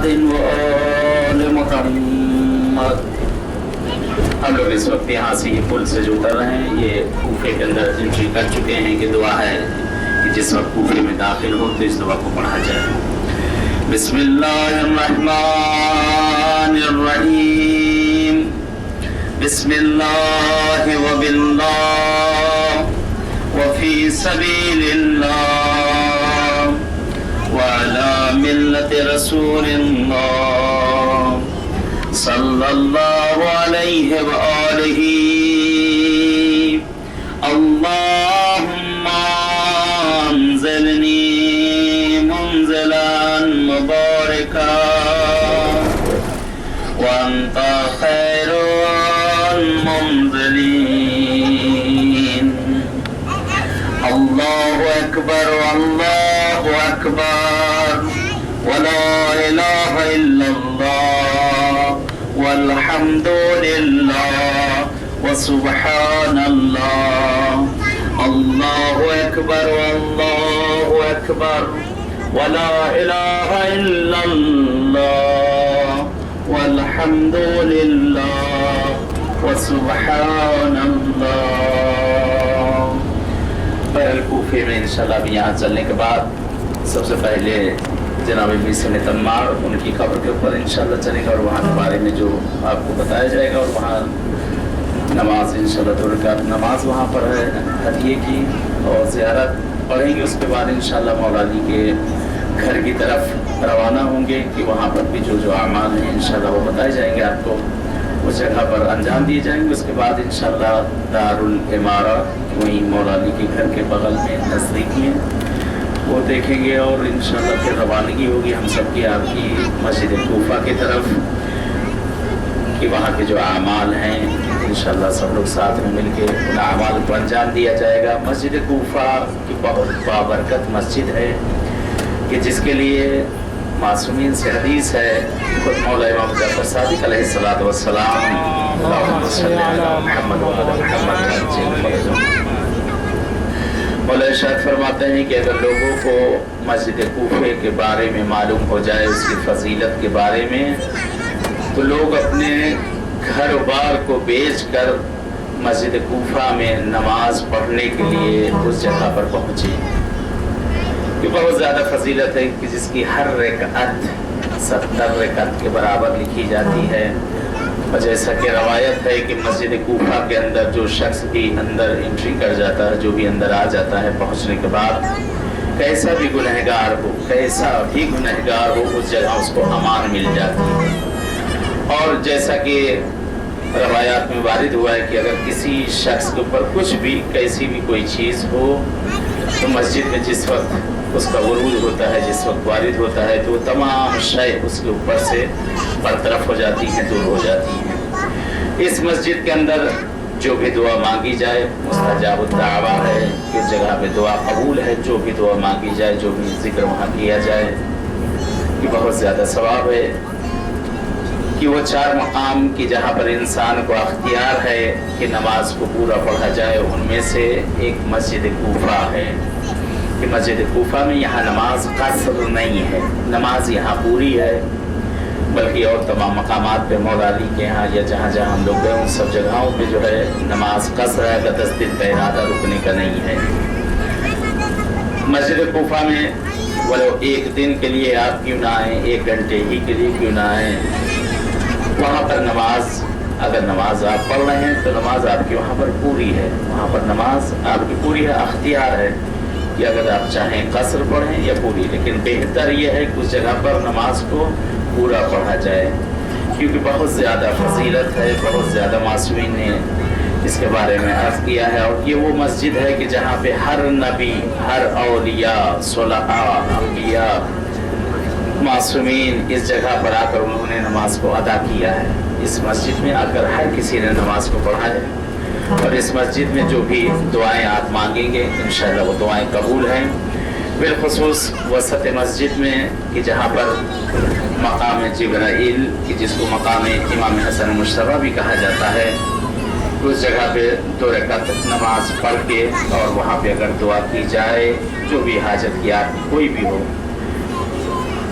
وآل محمد. ہم لوگ اس وقت یہاں سے یہ پل سے جو اتر رہے ہیں یہ کوفے کے اندر انٹری کر چکے ہیں کہ دعا ہے کہ جس وقت کوفے میں داخل ہو تو اس دعا کو پڑھا جائے. بسم اللہ الرحمن الرحیم. بسم اللہ وباللہ وفی سبیل اللہ وعلی ملت رسول اللہ صلی اللہ علیہ وآلہ. اللہم انزلنی منزلا مبارکا وانت خیر المنزلین. اللہ اکبر اللہ اکبر ولا الہ الا اللہ والحمد للہ وسبحان اللہ. اللہ اکبر اللہ اکبر ولا الہ الا اللہ والحمد للہ وسبحان اللہ. پہل کوفے میں انشاءاللہ اب یہاں چلنے کے بعد سب سے پہلے جناب میسن تمار ان کی قبر کے اوپر انشاءاللہ چلے گا اور وہاں کے بارے میں جو آپ کو بتایا جائے گا اور وہاں نماز انشاءاللہ 2 رکعت نماز وہاں پر ہے ہدیے کی اور زیارت پڑھیں گے. اس کے بعد انشاءاللہ مولا علی کے گھر کی طرف روانہ ہوں گے کہ وہاں پر بھی جو اعمال ہیں انشاءاللہ وہ بتائے جائیں گے آپ کو, اس جگہ پر انجام دیے جائیں گے. اس کے بعد انشاءاللہ دارالعمارہ وہیں مولا علی کے گھر کے بغل میں نزدیک میں وہ دیکھیں گے اور انشاءاللہ پھر روانگی ہوگی ہم سب کی آپ کی مسجد کوفہ کی طرف کہ وہاں کے جو اعمال ہیں انشاءاللہ سب لوگ ساتھ میں مل کے ان اعمال کو انجام دیا جائے گا. مسجد کوفہ کی بہت بابرکت مسجد ہے کہ جس کے لیے معصومین سے حدیث ہے خود مولا امام جعفر صادق علیہ السلام اللہم صلی علی محمد وعلی محمد. مولا ارشاد فرماتے ہیں کہ اگر لوگوں کو مسجد کوفے کے بارے میں معلوم ہو جائے اس کی فضیلت کے بارے میں تو لوگ اپنے گھر بار کو بیچ کر مسجد کوفہ میں نماز پڑھنے کے لیے اس جگہ پر پہنچے کہ بہت زیادہ فضیلت ہے کہ جس کی ہر رکعت 70 رکعت کے برابر لکھی جاتی ہے. اور جیسا کہ روایت ہے کہ مسجد کوفہ کے اندر جو شخص بھی اندر انٹری کر جاتا ہے جو بھی اندر آ جاتا ہے پہنچنے کے بعد کیسا بھی گنہگار ہو اس جگہ اس کو امان مل جاتی ہے. اور جیسا کہ روایات میں وارد ہوا ہے کہ اگر کسی شخص کے اوپر کچھ بھی کیسی بھی کوئی چیز ہو تو مسجد میں جس وقت اس کا ورود ہوتا ہے جس وقت وارد ہوتا ہے تو وہ تمام شے اس کے اوپر سے برطرف ہو جاتی ہیں دور ہو جاتی ہیں. اس مسجد کے اندر جو بھی دعا مانگی جائے مستجاب الدعوہ ہے کہ اس جگہ پہ دعا قبول ہے. جو بھی دعا مانگی جائے جو بھی ذکر وہاں کیا جائے یہ بہت زیادہ ثواب ہے کہ وہ 4 مقام کی جہاں پر انسان کو اختیار ہے کہ نماز کو پورا پڑھا جائے ان میں سے ایک مسجد کوفہ ہے کہ مسجد کوفہ میں یہاں نماز قصر نہیں ہے, نماز یہاں پوری ہے بلکہ اور تمام مقامات پہ مولا علی کے ہاں یا جہاں جہاں ہم لوگ گئے ان سب جگہوں پہ جو ہے نماز قصر ہے کہ 10 دن کا ارادہ رکنے کا نہیں ہے. مسجد کوفہ میں ولو 1 دن کے لیے آپ کیوں نہ آئیں 1 گھنٹے ہی کے لیے کیوں نہ آئیں وہاں پر نماز اگر نماز آپ پڑھ رہے ہیں تو نماز آپ کی وہاں پر پوری ہے. وہاں پر نماز آپ کی پوری ہے. اختیار ہے کہ اگر آپ چاہیں قصر پڑھیں یا پوری لیکن بہتر یہ ہے کہ اس جگہ پر نماز کو پورا پڑھا جائے کیونکہ بہت زیادہ فضیلت ہے. بہت زیادہ معصومین نے اس کے بارے میں عرض کیا ہے اور یہ وہ مسجد ہے کہ جہاں پہ ہر نبی ہر اولیاء صلحاء انبیاء معصومین اس جگہ پر آ کر انہوں نے نماز کو ادا کیا ہے. اس مسجد میں آ کر ہر کسی نے نماز کو پڑھا ہے اور اس مسجد میں جو بھی دعائیں آپ مانگیں گے انشاءاللہ وہ دعائیں قبول ہیں. بالخصوص وسط مسجد میں کہ جہاں پر مقام جبرائیل کہ جس کو مقام امام حسن مشتبہ بھی کہا جاتا ہے اس جگہ پہ 2 رکعت نماز پڑھ کے اور وہاں پہ اگر دعا کی جائے جو بھی حاجت کی آپ کی کوئی بھی ہو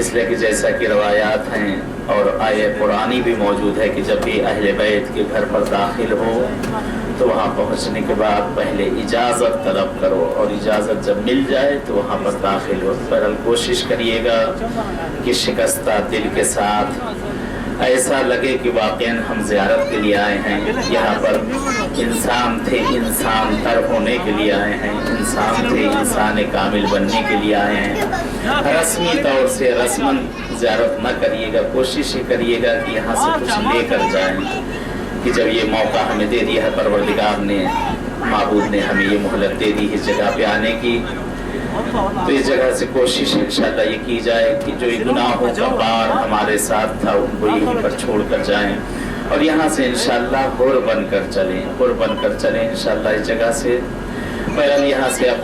اس لیے کہ جیسا کہ روایات ہیں اور آیہ قرآنی بھی موجود ہے کہ جب بھی اہل بیت کے گھر پر داخل ہو تو وہاں پہنچنے کے بعد پہلے اجازت طلب کرو، اور اجازت جب مل جائے تو وہاں پر داخل ہو۔ بہرحال کوشش کریے گا کہ شکستہ دل کے ساتھ ایسا لگے کہ واقعاً ہم زیارت کے لیے آئے ہیں، یہاں پر انسان تھے، انسان تر ہونے کے لیے آئے ہیں، انسان تھے، انسان کامل بننے کے لیے آئے ہیں۔ رسمی طور سے رسماً زیارت نہ کریے گا، کوشش ہی کریے گا کہ یہاں سے کچھ لے کر جائیں، کہ جب یہ موقع ہمیں دے دیا ہے پروردگار نے، معبود نے ہمیں یہ مہلت دے دی اس جگہ پہ آنے کی، تو اس جگہ سے کوشش انشاءاللہ یہ کی جائے کہ جو گناہوں کا بار ہمارے ساتھ تھا ان کو یہیں پر چھوڑ کر جائیں، اور یہاں سے انشاءاللہ حر بن کر چلیں، حر بن کر چلیں انشاءاللہ اس جگہ سے۔ بہرحال یہاں سے اب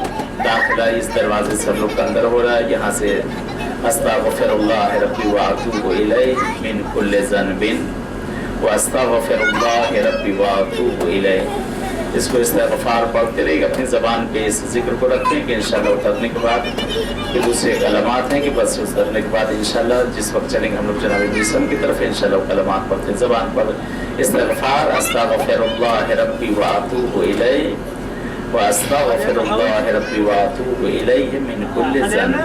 داخلہ اس دروازے سے لوگ کا اندر ہو رہا ہے، یہاں سے استغفر اللہ ربی واتوب الیہ من کل ذنب واستغفر اللہ ربی واتوب الیہ۔ اس کو استغفار پڑھتے رہے گا، اپنی زبان پہ اس ذکر کو رکھیں کہ انشاءاللہ اترنے کے بعد یہ دوسرے کلمات ہیں کہ بس اترنے کے بعد انشاءاللہ جس وقت چلیں گے ہم لوگ جناب میسم کی طرف انشاءاللہ وہ کلمات پڑھتے ہیں زبان پر۔ استغفار استغفر اللہ ربی واتوب الیہ واستغفر اللہ ربی واتوب الیہ من کل ذنب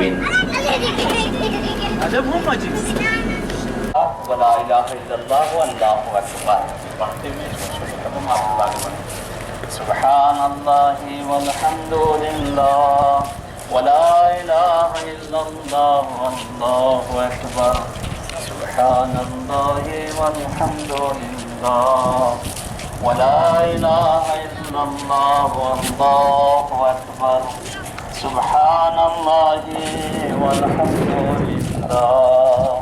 ولا الہ الا اللہ واللہ اکبر۔ پڑھتے ہوئے سبحان اللہ والحمد للہ ولا الہ الا اللہ واللہ اکبر۔ سبحان اللہ والحمد للہ ولا الہ الا اللہ واللہ اکبر۔ سبحان اللہ والحمد للہ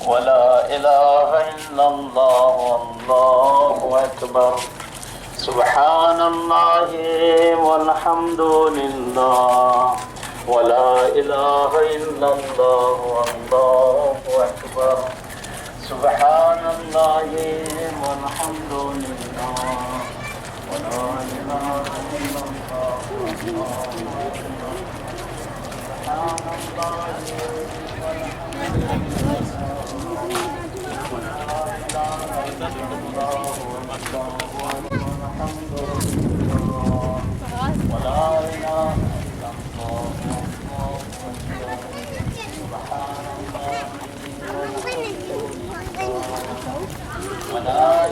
ولا الہ الا اللہ واللہ اکبر۔ سبحان اللہ والحمد للہ ولا الہ الا اللہ واللہ اکبر۔ سبحان اللہ والحمد للہ ولا الہ الا اللہ واللہ اکبر۔ سبحان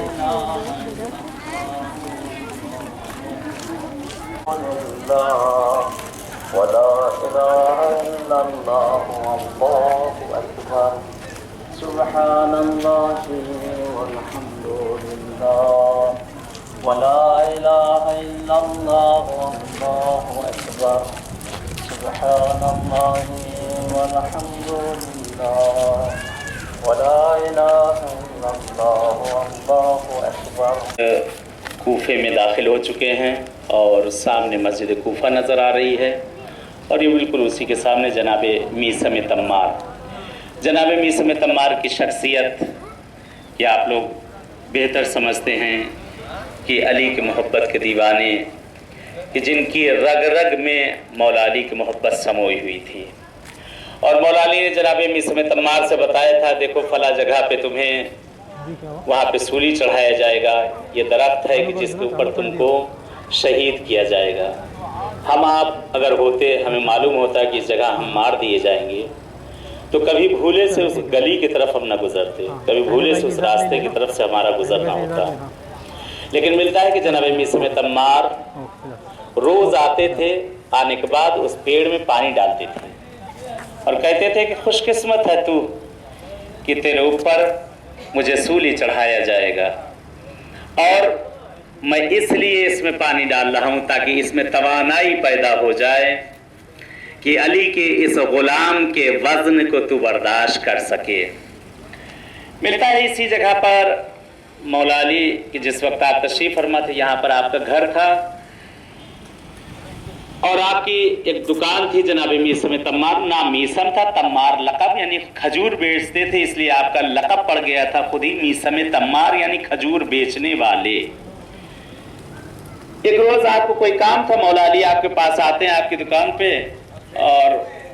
اللہ ولا إله إلا الله والله أكبر سبحان الله والحمد لله ولا إله إلا الله والله أكبر سبحان الله والحمد لله ولا إله إلا الله والله أكبر۔ کوفے میں داخل ہو چکے ہیں اور سامنے مسجد کوفہ نظر آ رہی ہے، اور یہ بالکل اسی کے سامنے جناب میثم تمار۔ جناب میثم تمار کی شخصیت یہ آپ لوگ بہتر سمجھتے ہیں کہ علی کے محبت کے دیوانے، کہ جن کی رگ رگ میں مولا علی کی محبت سموئی ہوئی تھی، اور مولا علی نے جناب میثم تمار سے بتایا تھا دیکھو فلاں جگہ پہ تمہیں وہاں پہ سولی چڑھایا جائے گا، یہ درخت ہے کہ جس کے اوپر تم کو شہید کیا جائے گا۔ ہم آپ اگر ہوتے، ہمیں معلوم ہوتا کہ اس جگہ ہم مار دیے جائیں گے، تو کبھی بھولے سے اس گلی کی طرف ہم نہ گزرتے، کبھی بھولے سے اس راستے کی طرف سے ہمارا گزرنا ہوتا۔ لیکن ملتا ہے کہ جناب میثم تمار روز آتے تھے، آنے کے بعد اس پیڑ میں پانی ڈالتے تھے اور کہتے تھے کہ خوش قسمت ہے تو کہ تیرے اوپر مجھے سولی چڑھایا جائے گا، اور میں اس لیے اس میں پانی ڈال رہا ہوں تاکہ اس میں توانائی پیدا ہو جائے کہ علی کے اس غلام کے وزن کو تو برداشت کر سکے۔ ملتا ہے اسی جگہ پر مولا علی کہ جس وقت آپ تشریف فرما تھے، یہاں پر آپ کا گھر تھا اور آپ کی ایک دکان تھی جناب میثم تمار۔ نام میثم تھا، تمار لقب، یعنی کھجور بیچتے تھے، اس لیے آپ کا لقب پڑ گیا تھا خود ہی میثم تمار، یعنی کھجور بیچنے والے۔ ایک روز آپ کو کوئی کام تھا، مولا علی آپ کے پاس آتے ہیں آپ کی دکان پہ اور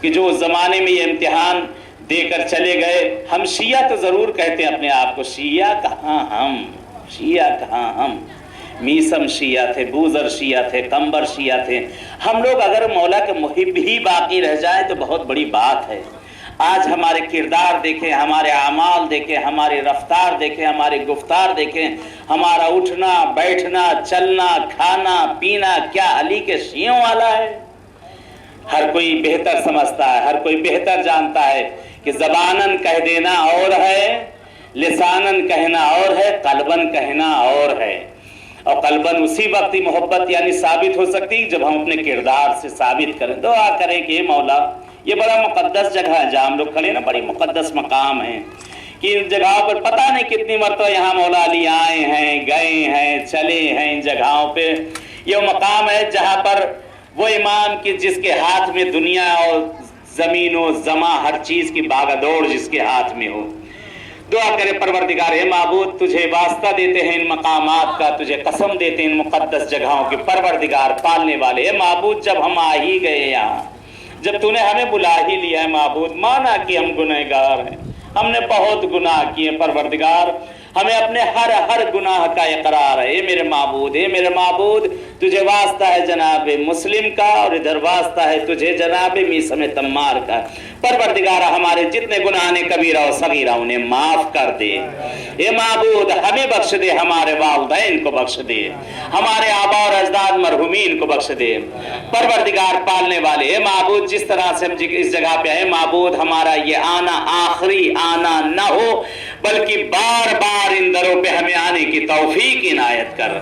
کہ جو اس زمانے میں یہ امتحان دے کر چلے گئے. ہم شیعہ تو ضرور کہتے ہیں اپنے آپ کو, شیعہ کہاں ہم, شیعہ کہاں ہم. میسم شیعہ تھے, بوذر شیعہ تھے, قمبر شیعہ تھے. ہم لوگ اگر مولا کے محب ہی باقی رہ جائیں تو بہت بڑی بات ہے. آج ہمارے کردار دیکھیں, ہمارے اعمال دیکھیں, ہماری رفتار دیکھیں, ہماری گفتار دیکھیں, ہمارا اٹھنا بیٹھنا چلنا کھانا پینا کیا علی کے شیعوں والا ہے. ہر کوئی بہتر سمجھتا ہے, ہر کوئی بہتر جانتا ہے کہ زبانن کہہ دینا اور ہے, لسانن کہنا اور ہے, قلبن کہنا اور ہے. اور قلبن اسی وقت ہی محبت یعنی ثابت ہو سکتی جب ہم اپنے کردار سے ثابت کریں. دعا کریں کہ مولا یہ بڑا مقدس جگہ ہے جہاں ہم لوگ کھڑے نا, بڑی مقدس مقام ہے کہ ان جگہوں پر پتہ نہیں کتنی مرتبہ یہاں مولا علی آئے ہیں, گئے ہیں, چلے ہیں. ان جگہوں پہ یہ مقام ہے جہاں پر وہ امام کی جس کے ہاتھ میں دنیا اور زمین و زماں ہر چیز کی باغدوڑ جس کے ہاتھ میں ہو. دعا کرے پروردگار اے معبود تجھے واسطہ دیتے ہیں ان مقامات کا, تجھے قسم دیتے ہیں ان مقدس جگہوں کے پروردگار پالنے والے. اے معبود جب ہم آ ہی گئے یہاں, جب تو نے ہمیں بلا ہی لیا ہے معبود, مانا کہ ہم گنہگار ہیں, ہم نے بہت گناہ کیے پروردگار, ہمیں اپنے ہر گناہ کا اقرار ہے. اے میرے معبود, اے میرے معبود تجھے واسطہ ہے جناب مسلم کا اور ادھر واسطہ ہے تجھے جناب میثم تمار کا. پروردگار ہمارے جتنے گناہ نے کبیرہ و صغیرہ انہیں معاف کر دے. اے معبود ہمیں بخش دے, ہمارے والدین کو بخش دے, ہمارے آبا اور اجداد مرحومین کو بخش دے. پروردگار پالنے والے اے معبود جس طرح سے ہم اس جگہ پہ اے معبود ہمارا یہ آنا آخری آنا نہ ہو بلکہ بار بار ان دروں پہ ہمیں آنے کی توفیق عنایت کر.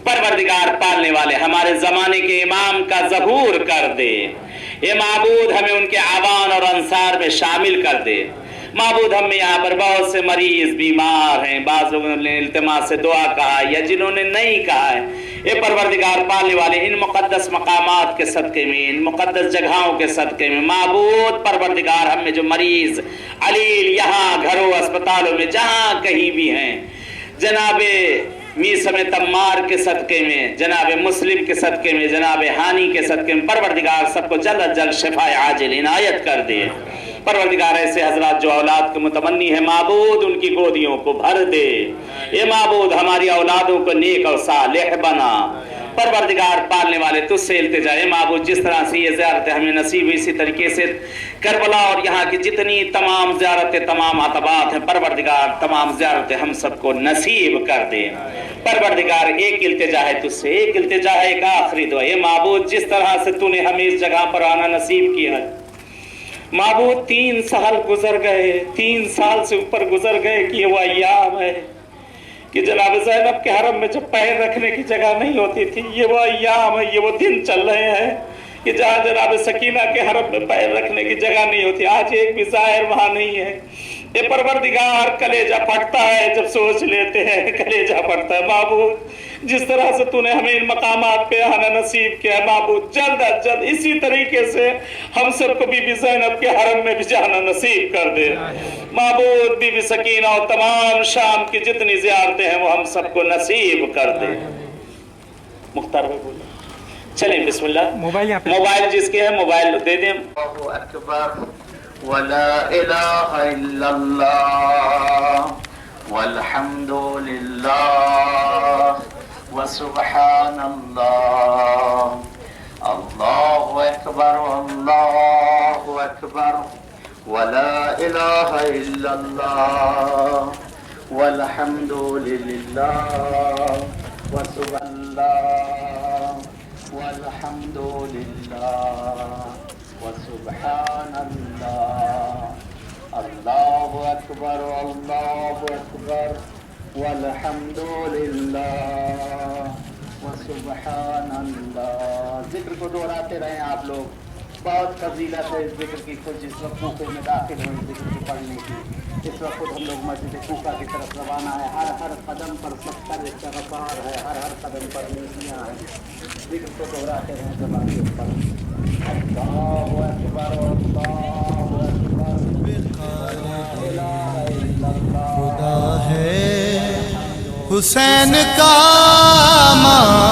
پروردگار پالنے والے ہمارے زمانے کے امام کا ظہور کر دے. اے معبود ہمیں ان کے اعوان اور انصار میں شامل کر دے. معبود ہم میں یہاں پر بہت سے مریض بیمار ہیں, بعض لوگوں نے التماس سے دعا کہا یا جنہوں نے نہیں کہا ہے. اے پروردگار پالنے والے ان مقدس مقامات کے صدقے میں, ان مقدس جگہوں کے صدقے میں معبود پروردگار ہم میں جو مریض علیل یہاں گھروں اسپتالوں میں جہاں کہیں بھی ہیں, جناب میثم تمار کے صدقے میں, جناب مسلم کے صدقے میں, جناب ہانی کے صدقے میں پروردگار سب کو جلد از جلد شفاء عاجل عنایت کر دے. پروردگار ایسے حضرات جو اولاد کے متمنی ہے معبود ان کی گودیوں کو بھر دے. اے معبود ہماری اولادوں کو نیک اور صالح بنا. پروردگار پالنے والے تجھ سے التجا ہے معبود جس طرح سے یہ زیارت ہمیں نصیب ہوئی اسی طریقے سے کربلا اور یہاں کی جتنی تمام زیارتیں تمام عتبات ہیں پروردگار تمام زیارتیں ہم سب کو نصیب کر دے. پروردگار ایک التجا ہے تجھ سے, ایک التجا ہے, ایک آخری دعا ہے معبود جس طرح سے تو نے ہمیں اس جگہ پر آنا نصیب کیا ہے معبود 3 سال گزر گئے, 3 سال سے اوپر گزر گئے کہ یہ وہ ایام ہے کہ جناب زینب کے حرم میں جب پیر رکھنے کی جگہ نہیں ہوتی تھی. یہ وہ ایام ہے, یہ وہ دن چل رہے ہیں کہ جہاں جناب سکینہ کے حرم میں پیر رکھنے کی جگہ نہیں ہوتی. آج ایک بھی ظاہر وہاں نہیں ہے. اے پروردگار کلیجہ پھٹتا ہے جب سوچ لیتے ہیں, کلیجہ پھٹتا ہے معبود جس طرح سے تو نے ہمیں ان مقامات پہ آنا نصیب کیا معبود جلد از جلد اسی طریقے سے ہم سب کو بی بی زینب کے حرم میں بھی جانا نصیب کر دے معبود. بی بی سکینہ اور تمام شام کی جتنی زیارتیں ہیں وہ ہم سب کو نصیب کر دے. مختار بھائی بولیں, چلیں بسم اللہ. موبائل جس کے ہے موبائل دے دیں. اللہ اکبر ولا الہ الا اللہ والحمد للہ وسبحان اللہ. اللہ اکبر اللہ اکبر ولا الہ الا اللہ والحمد للہ وسبحان اللہ والحمد للہ وسبحان اللہ. اللہ اکبر اللہ اکبر والحمد للہ وسبحان اللہ. ذکر کو دہراتے رہیں آپ لوگ, بہت فضیلت ہے اس ذکر کی. خود جس وقت کوفے میں داخل ہوئے ذکر کی پڑھنے کی, اس وقت ہم لوگ مسجد کوفہ کی طرف روانہ ہے. ہر قدم پر ستر استغفار ہے, ہر قدم پر نیکیاں ہیں. ذکر کو دہراتے رہیں زبان کے اوپر. اللہ اکبر اللہ اکبر خدا ہے حسین کا ماں